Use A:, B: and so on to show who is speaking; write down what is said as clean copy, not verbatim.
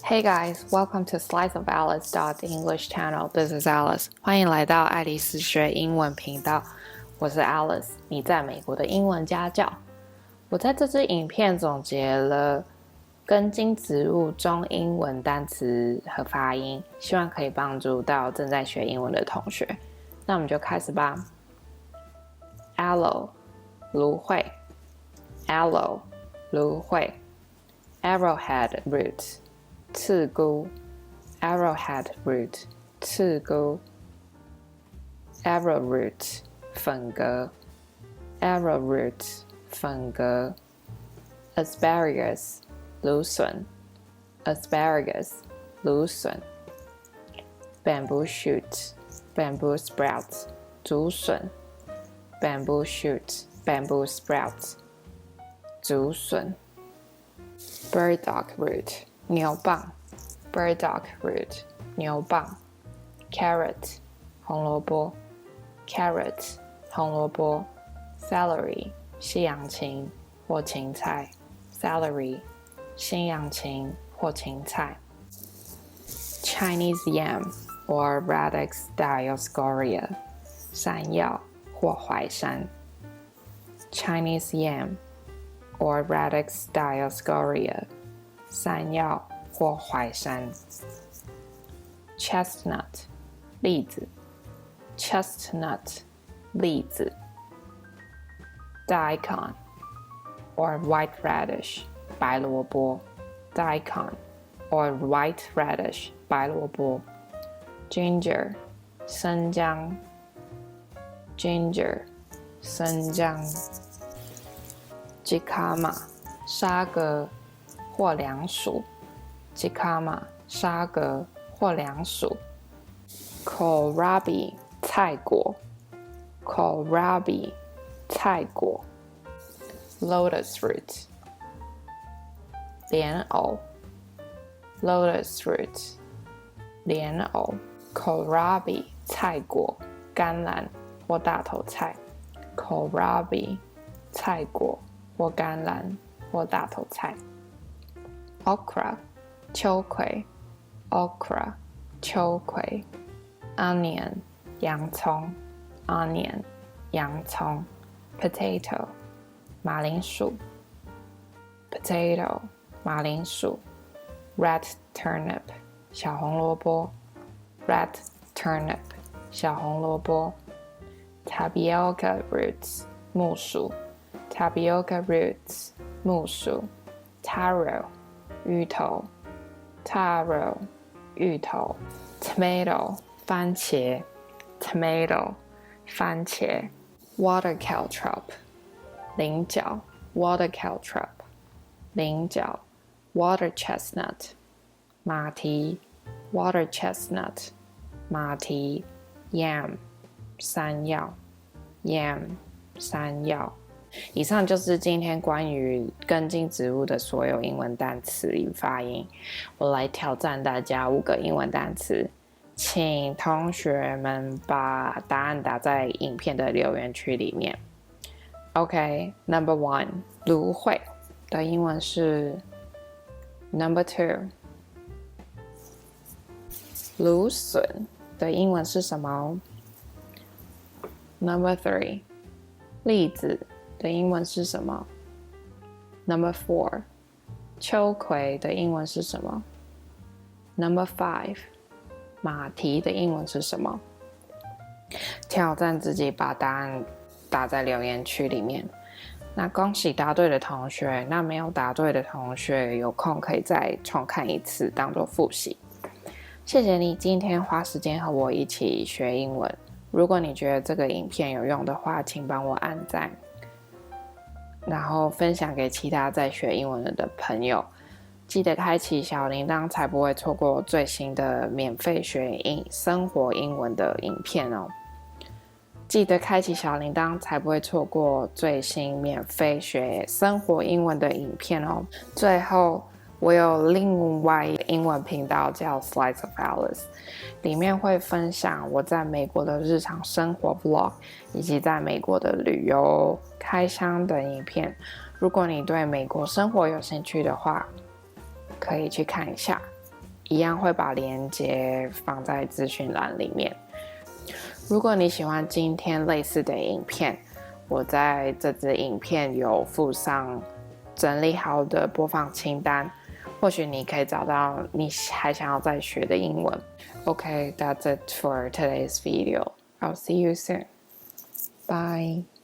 A: Hey guys, welcome to Slice of Alice English channel. This is Alice. 欢迎来到爱丽丝学英文频道。我是 Alice， 你在美国的英文家教。我在这支影片总结了根莖植物中英文单词和发音，希望可以帮助到正在学英文的同学。那我们就开始吧。Aloe 芦荟 Aloe 芦荟 Arrowhead root 刺菇 Arrowhead root 刺菇 Arrowroot 粉格 Arrowroot 粉格 Asparagus 芦笋 Asparagus 芦笋 Bamboo shoot Bamboo sprouts 竹笋 Bamboo shoot Bamboo sprouts 竹笋 Burdock root 牛蒡 Burdock root 牛蒡 Carrot 红萝卜 Carrot 红萝卜 Celery 西洋芹或芹菜 Celery 西洋芹或芹菜 Chinese yam or Radix dioscorea 山药或淮山 Chinese yam or Radix dioscorea 山药或淮山 Chestnut 栗子 Chestnut 栗子 Daikon or white radish 白萝卜 Daikon or white radish 白萝卜 Ginger 生姜 Ginger 生姜 Jicama 沙葛或凉薯 Jicama 沙葛或凉薯 Kohlrabi 菜果 Kohlrabi 菜果 Lotus root 莲藕 Lotus root 莲藕 Kohlrabi 菜果甘蓝或大头菜 Kohlrabi 菜果或甘蓝或大头菜 Okra 秋葵 Okra 秋葵 Onion 洋葱 Onion 洋葱 Potato 马铃薯 Potato 马铃薯 Red turnip 小红萝卜 Red turnip 小红萝卜 Tapioca roots 木薯 Tapioca roots 木薯 Taro 芋头 Taro 芋头 Tomato 番茄 Tomato 番茄 Water caltrop 菱角 Water caltrop 菱角 Water chestnut 马蹄 Water chestnut 马蹄 Yam 山药 Yam 山药。以上就是今天关于根茎植物的所有英文单词与发音。我来挑战大家5个英文单词，请同学们把答案打在影片的留言区里面。OK, number 1， 芦荟的英文是 number 2， 芦笋的英文是什么 ？number 3， 栗子的英文是什么 ？Number 4， 秋葵的英文是什么 ？Number 5， 马蹄的英文是什么？挑战自己把答案打在留言区里面。那恭喜答对的同学，那没有答对的同学，有空可以再重看一次，当做复习。谢谢你今天花时间和我一起学英文。如果你觉得这个影片有用的话，请帮我按赞。然后分享给其他在学英文的朋友，记得开启小铃铛，才不会错过最新的免费学生活英文的影片哦。记得开启小铃铛，才不会错过最新免费学生活英文的影片哦。最后，我有另外英文频道叫 Slice of Alice， 里面会分享我在美国的日常生活 vlog， 以及在美国的旅游、开箱等影片。如果你对美国生活有兴趣的话，可以去看一下。一样会把连结放在资讯栏里面。如果你喜欢今天类似的影片，我在这支影片有附上整理好的播放清单，或许你可以找到你还想要再学的英文。Okay, that's it for today's video. I'll see you soon. Bye.